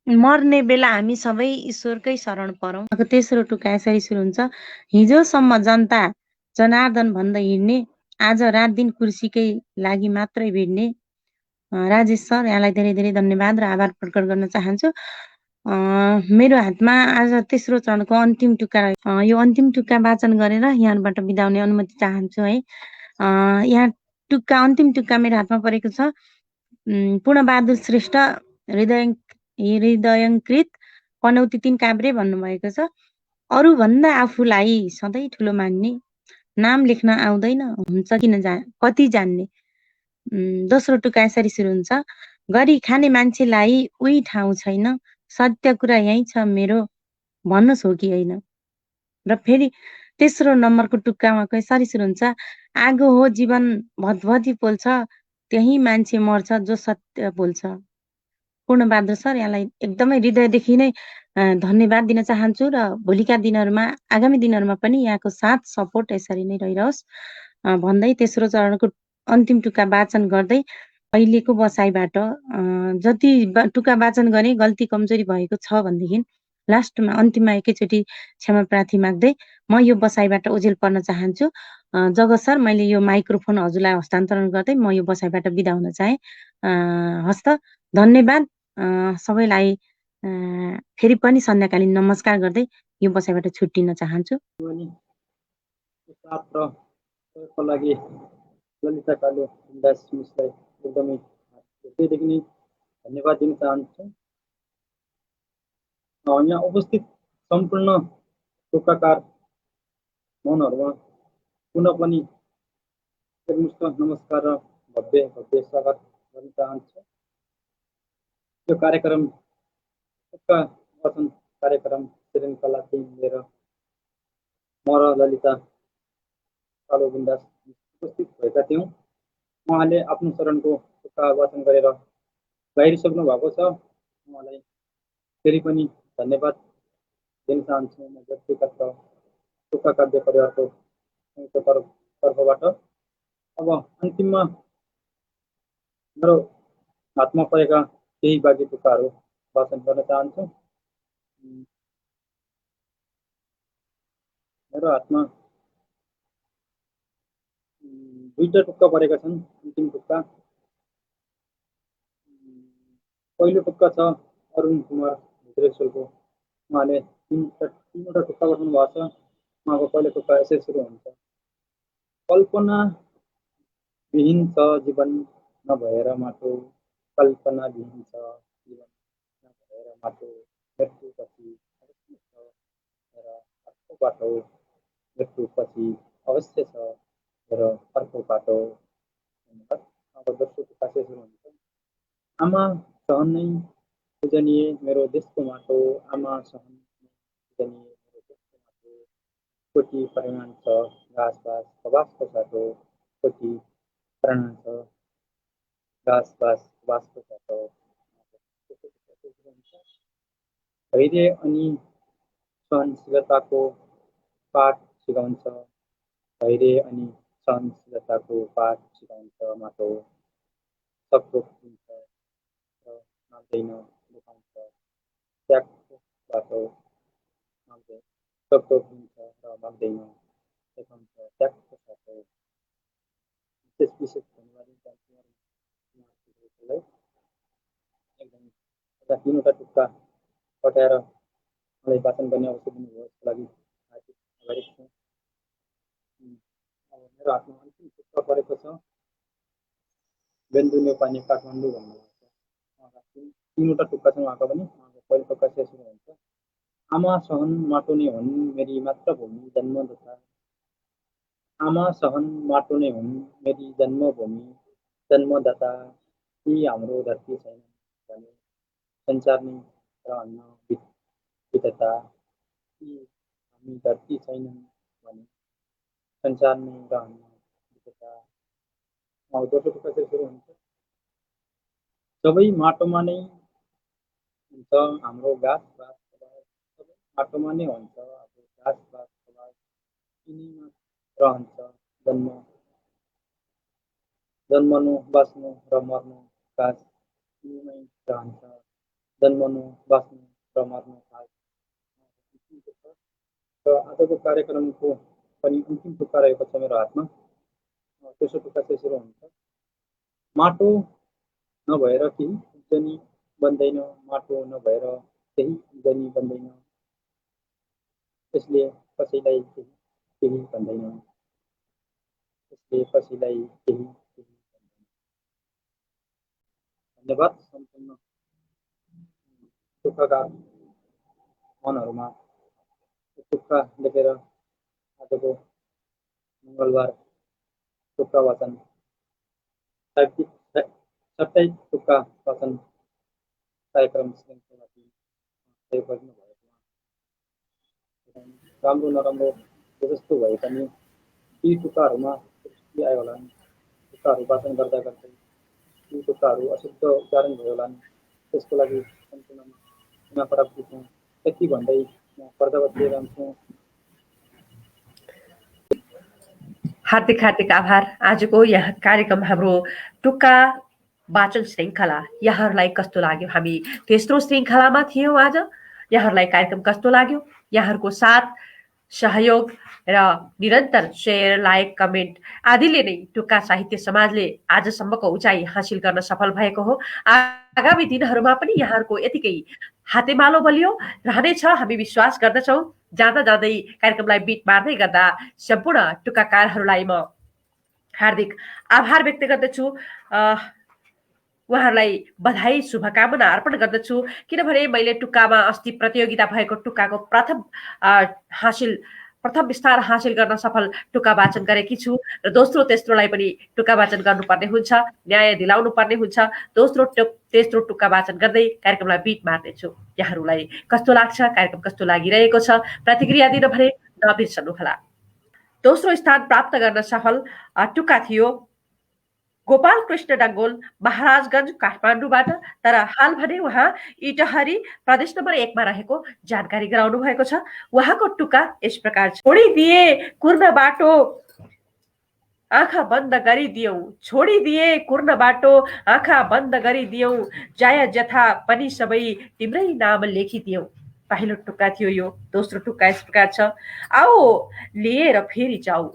मर्ने बेला हामी सबै ईश्वरकै शरण परौँ। तेस्रो टुक्का यसरी सुरु हुन्छ, हिजोसम्म जनता जनार्दन भन्दै हिँड्ने, आज रात दिन कुर्सीकै लागि मात्रै भिड्ने। राजेश सर, यहाँलाई धेरै धेरै धन्यवाद र आभार प्रकट गर्न चाहन्छु। मेरो हातमा आज तेस्रो चरणको अन्तिम टुक्का रह्यो। यो अन्तिम टुक्का वाचन गरेर यहाँबाट बिदा हुने अनुमति चाहन्छु है। यहाँ टुक्का, अन्तिम टुक्का मेरो हातमा परेको छ। पूर्णबहादुर श्रेष्ठ हृदयङ्कृत पनौती 3 काभ्रे भन्नुभएको छ। अरूभन्दा आफूलाई सधैँ ठुलो मान्ने, नाम लेख्न आउँदैन हुन्छ किन कति जान्ने। दोस्रो टुक्का यसरी सुरु हुन्छ, गरी खाने मान्छेलाई उही ठाउँ छैन, सत्य कुरा यही छ मेरो भन्नुहोस् हो कि होइन। र फेरि तेस्रो नम्बरको टुक्कामा यसरी सुरु हुन्छ, आगो हो जीवन भतभती पोल्छ, त्यही मान्छे मर्छ जो सत्य बोल्छ। पूर्णबहादुर सर, यहाँलाई एकदमै हृदयदेखि नै धन्यवाद दिन चाहन्छु र भोलिका दिनहरूमा, आगामी दिनहरूमा पनि यहाँको साथ सपोर्ट यसरी नै रहिरहोस् भन्दै तेस्रो चरणको अन्तिम टुक्का वाचन गर्दै अहिलेको बसाइबाट जति टुक्का वाचन गरे गल्ती कमजोरी भएको छ भनेदेखि लास्टमा अन्तिममा एकैचोटि क्षमा प्रार्थी माग्दै म यो बसाइबाट ओझेल पर्न चाहन्छु। जगत सर, मैले यो माइक्रोफोन हजुरलाई हस्तान्तरण गर्दै म यो बसाइबाट बिदा हुन चाहे। हस्त, धन्यवाद सबैलाई। फेरि पनि सन्ध्याकालीन नमस्कार गर्दै यो बसाइबाट छुट्टिन चाहन्छु। लागि ललिता कालो दास मिसलाई एकदमै हृदयदेखि नै धन्यवाद दिन चाहन्छु। यहाँ उपस्थित सम्पूर्ण टुक्काकार मनहरूमा पुनः पनि एकमुष्ट नमस्कार र भव्य स्वागत गर्न चाहन्छु। यो कार्यक्रम टुक्का वाचन कार्यक्रम श्रृङ्खला 3 लिएर म र ललिता कालो बिन्दास उपस्थित भएका थियौँ। उहाँले आफ्नो चरणको टुक्का वाचन गरेर गाइसक्नु भएको छ। उहाँलाई फेरि पनि धन्यवाद दिन चाहन्छु म व्यक्तिगत र टुक्का काव्य परिवारको तर्फबाट। अब अन्तिममा मेरो हातमा परेका केही बाँकी टुक्काहरू वाचन गर्न चाहन्छु। मेरो हातमा 2टा टुक्का परेका छन्। अन्तिम टुक्का, पहिलो टुक्का छ अरुण कुमार भित्रेश्वरको। उहाँले 3वटा टुक्का पठाउनु भएको छ। उहाँको पहिलो टुक्का यसरी सुरु हुन्छ, कल्पना विहीन छ जीवन नभएर माटो, कल्पना विहीन छ जीवन नभएर माटो, मृत्युपछि अर्को बाटो मृत्युपछि अवश्य छ र अर्को बाटो। अब दोस्रो टुक्का चाहिँ सुरु हुन्छ। आमा सहन नै पूजनीय मेरो देशको माटो, आमा सहन नै पूजनीय मेरो देशको माटो। कोटी परिमाण छ घाँसबास कबासको साटो, कोटी परिमाण छ घाँसबास कबासको साटो। धैर्य अनि सहनशीलताको पाठ सिकाउँछ, धैर्य अनि सहनशीलताको पाठ सिकाउँछ माटो। सबथोक दिन्छ र माग्दैन देखाउँछ त्यागको बाटो, माग्दै सबथोक दिन्छ र माग्दैन देखाउँछ त्यागको बाटो। विशेष विशेष धन्यवाद दिन्छु एकदम तिनवटा टुक्का पठाएर मलाई वाचन गर्ने अवसर दिनुभयो यसको लागि हार्दिक आभारी छु। अब मेरो हातमा अन्तिम टुक्का परेको छ बेन्दु नेपाली काठमाडौँ भन्नुभएको छ। तिनवटा टुक्का छन् उहाँको पनि। पहिलो टुक्का चाहिँ सुरु हुन्छ। आमा सहन माटो नै हुन् मेरी मातृभूमि जन्मदाता, आमा सहन माटो नै हुन् मेरी जन्मभूमि जन्मदाता। यी हाम्रो धरती छैन भने संसार नै रहन्न विधता, यी हामी धरती छैनन् भने संसार नै रहन्न विधता। अब दोस्रो टुक्का चाहिँ सुरु हुन्छ। सबै माटोमा नै हुन्छ हाम्रो घाँसबास कबास, सबै माटोमा नै हुन्छ हाम्रो घाँसबास कबास, यिनीमा रहन्छ जन्मनु बाँच्नु र मर्नु काज, यिनीमै रहन्छ जन्मनु बाँच्नु र मर्नु काज। र आजको कार्यक्रमको पनि अन्तिम टुक्का रहेको छ मेरो हातमा। तेस्रो टुक्का चाहिँ सुरु हुन्छ। माटो नभएर केही उब्जनी बन्दैन, माटो नभएर केही उब्जनी बन्दैन, यसले कसैलाई केही भन्दैन, यसले कसैलाई केही भन्दैन। धन्यवाद सम्पूर्ण टुक्काकार मनहरूमा टुक्का लेखेर आजको मङ्गलबार टुक्का वाचन साप्ताहिक टुक्का वाचन कार्यक्रम श्रृङ्खला सहयोग गर्नुभएको राम्रो नराम्रो जस्तो भए पनि यी टुक्काहरूमा त्रुटि आयो होला, टुक्काहरू वाचन गर्दा गर्दै यी टुक्काहरू अशुद्ध उच्चारण भयो होला, त्यसको लागि सम्पूर्णमा क्षमा प्राप्ति छौँ। यति भन्दै म पर्दावत लिएर आउँछु। हार्दिक हार्दिक आभार। आजको यहाँ कार्यक्रम हाम्रो टुक्का वाचन श्रृङ्खला यहाँहरूलाई कस्तो लाग्यो? हामी तेस्रो श्रृङ्खलामा थियौँ आज। यहाँहरूलाई कार्यक्रम कस्तो लाग्यो? यहाँहरूको साथ सहयोग र निरन्तर शेयर लाइक कमेन्ट आदिले नै टुक्का साहित्य समाजले आजसम्मको उचाइ हासिल गर्न सफल भएको हो। आगामी दिनहरूमा पनि यहाँहरूको यतिकै हातेमालो बलियो रहनेछ हामी विश्वास गर्दछौँ। जाँदा जाँदै कार्यक्रमलाई बिट मार्दै गर्दा सम्पूर्ण टुक्काकारहरूलाई म हार्दिक आभार व्यक्त गर्दछु, उहाँहरूलाई बधाई शुभकामना अर्पण गर्दछु। किनभने मैले टुक्कामा अस्ति प्रतियोगिता भएको टुक्काको प्रथम स्थान हासिल गर्न सफल टुक्का वाचन गरेकी छु र दोस्रो तेस्रोलाई पनि टुक्का वाचन गर्नुपर्ने हुन्छ, न्याय दिलाउनु पर्ने हुन्छ। दोस्रो तेस्रो टुक्का वाचन गर्दै कार्यक्रमलाई बिट मार्नेछु। यहाँहरूलाई कस्तो लाग्छ, कार्यक्रम कस्तो लागिरहेको छ, प्रतिक्रिया दिन भने नबिर्सनुहोला। दोस्रो स्थान प्राप्त गर्न सफल टुक्का थियो गोपाल कृष्ण डङ्गोल महाराजगञ्ज काठमाडौँबाट। तर हाल भने उहाँ इटहरी प्रदेश नम्बर 1 मा रहेको जानकारी गराउनु भएको छ। उहाँको टुक्का यस प्रकार छ। छोडिदिए कुर्न बाटो आँखा बन्द गरिदियौ, छोडिदिए कुर्न बाटो आँखा बन्द गरिदियौ, जाय जथा पनि सबै तिम्रै नाम लेखिदियौ। पहिलो टुक्का थियो यो। दोस्रो टुक्का यस प्रकार छ। आओ लिएर फेरि जाऊ,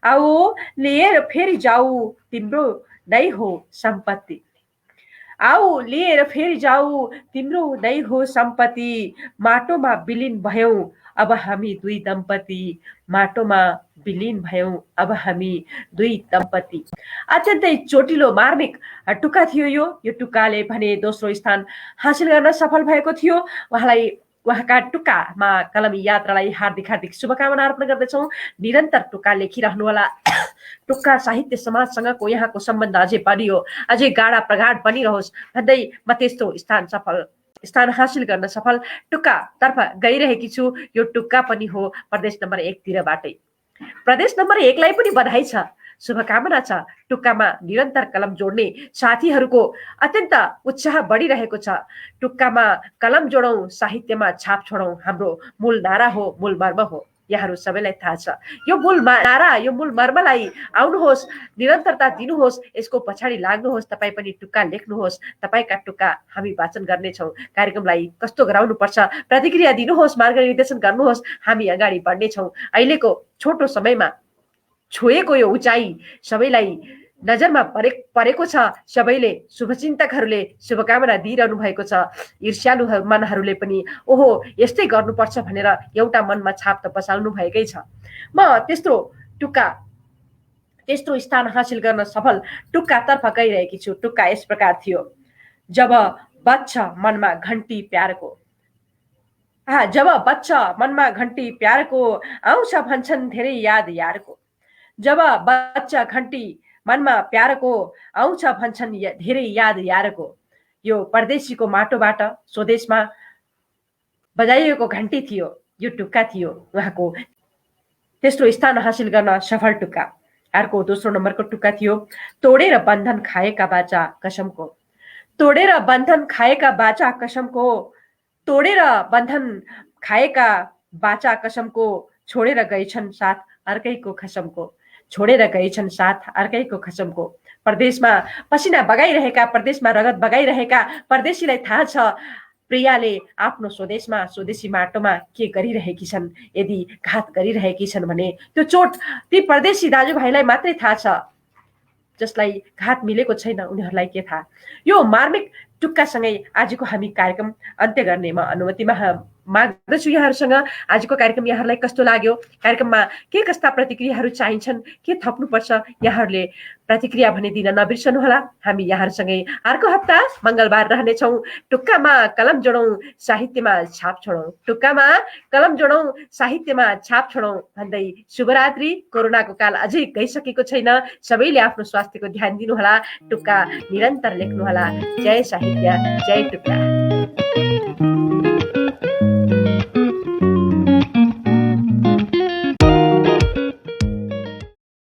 आओ लिएर फेरि जाऊ, तिम्रो नै हो सम्पत्ति, आओ लिएर फेरि जाऊ, तिम्रो नै हो सम्पत्ति। माटोमा विलिन भयौँ अब हामी दुई दम्पति, माटोमा विलिन भयौँ अब हामी दुई दम्पति। अत्यन्तै चोटिलो मार्मिक टुक्का थियो यो। यो टुक्काले भने दोस्रो स्थान हासिल गर्न सफल भएको थियो। उहाँलाई उहाँका टुक्कामा कलमी यात्रालाई हार्दिक हार्दिक शुभकामना अर्पण गर्दछौँ। निरन्तर टुक्का लेखिरहनुहोला। टुक्का साहित्य समाजसँगको यहाँको सम्बन्ध अझै बढियो, अझै गाढा प्रगाढ बनिरहोस् भन्दै म त्यस्तो स्थान हासिल गर्न सफल टुक्कातर्फ गइरहेकी छु। यो टुक्का पनि हो प्रदेश नम्बर 1 तिरबाटै। प्रदेश नम्बर 1 लाई पनि बधाई छ, शुभकामना छ। टुक्कामा निरन्तर कलम जोड्ने साथीहरूको अत्यन्त उत्साह बढिरहेको छ। टुक्कामा कलम जोडौँ, साहित्यमा छाप छोडौँ हाम्रो मूल नारा हो, मूल मर्म हो। यहाँहरू सबैलाई थाहा छ यो मूल नारा, यो मूल मर्मलाई आउनुहोस्, निरन्तरता दिनुहोस्, यसको पछाडि लाग्नुहोस्। तपाईँ पनि टुक्का लेख्नुहोस्, तपाईँका टुक्का हामी वाचन गर्नेछौँ। कार्यक्रमलाई कस्तो गराउनुपर्छ प्रतिक्रिया दिनुहोस्, मार्गनिर्देशन गर्नुहोस्, हामी अगाडि बढ्नेछौँ। अहिलेको छोटो समयमा छोएको यो उचाइ सबैलाई नजरमा परेको छ। सबैले शुभचिन्तकहरूले शुभकामना दिइरहनु भएको छ। ईर्ष्यालु मनहरूले पनि ओहो यस्तै गर्नुपर्छ भनेर एउटा मनमा छाप त बसाल्नु भएकै छ। म तेस्रो स्थान हासिल गर्न सफल टुक्कातर्फ गइरहेकी छु। टुक्का यस प्रकार थियो। जब बच्छ मनमा घन्टी प्यारको, जब बच्छ मनमा घन्टी प्यारको, आउँछ भन्छन् धेरै याद यारको। जब बच्चा घन्टी मनमा प्यारको, आउँछ भन्छन् धेरै याद यारको। यो परदेशीको माटोबाट स्वदेशमा बजाइएको घन्टी थियो, यो टुक्का थियो उहाँको तेस्रो स्थान हासिल गर्न सफल टुक्का। अर्को दोस्रो नम्बरको टुक्का थियो तोडेर बन्धन खाएका बाचा कसमको। तोडेर बन्धन खाएका बाचा कसमको, तोडेर बन्धन खाएका बाचा कसमको, छोडेर गएछन् साथ अर्कैको खसमको। छोडेर गएछन् साथ अर्कैको खसमको। परदेशमा पसिना बगाइरहेका, परदेशमा रगत बगाइरहेका परदेशीलाई थाहा छ प्रियाले आफ्नो स्वदेशमा, स्वदेशी माटोमा के गरिरहेकी छन्। यदि घात गरिरहेकी छन् भने त्यो चोट ती परदेशी दाजुभाइलाई मात्रै थाहा छ, जसलाई घात मिलेको छैन उनीहरूलाई के थाहा। यो मार्मिक टुक्कासँगै आजको हामी कार्यक्रम अन्त्य गर्ने म अनुमति माग्दछु यहाँहरूसँग। आजको कार्यक्रम यहाँहरूलाई कस्तो लाग्यो, कार्यक्रममा के कस्ता प्रतिक्रियाहरू चाहिन्छन्, के थप्नुपर्छ, यहाँहरूले प्रतिक्रिया भने दिन नबिर्सनुहोला। हामी यहाँहरूसँगै अर्को हप्ता मंगलबार रहनेछौँ। टुक्कामा कलम जोडौँ, साहित्यमा छाप छोडौँ। टुक्कामा कलम जोडौँ, साहित्यमा छाप छोडौँ भन्दै शुभरात्रि। कोरोनाको काल अझै गइसकेको छैन, सबैले आफ्नो स्वास्थ्यको ध्यान दिनुहोला। टुक्का निरन्तर लेख्नुहोला। जय साहित्य, जय टुक्का।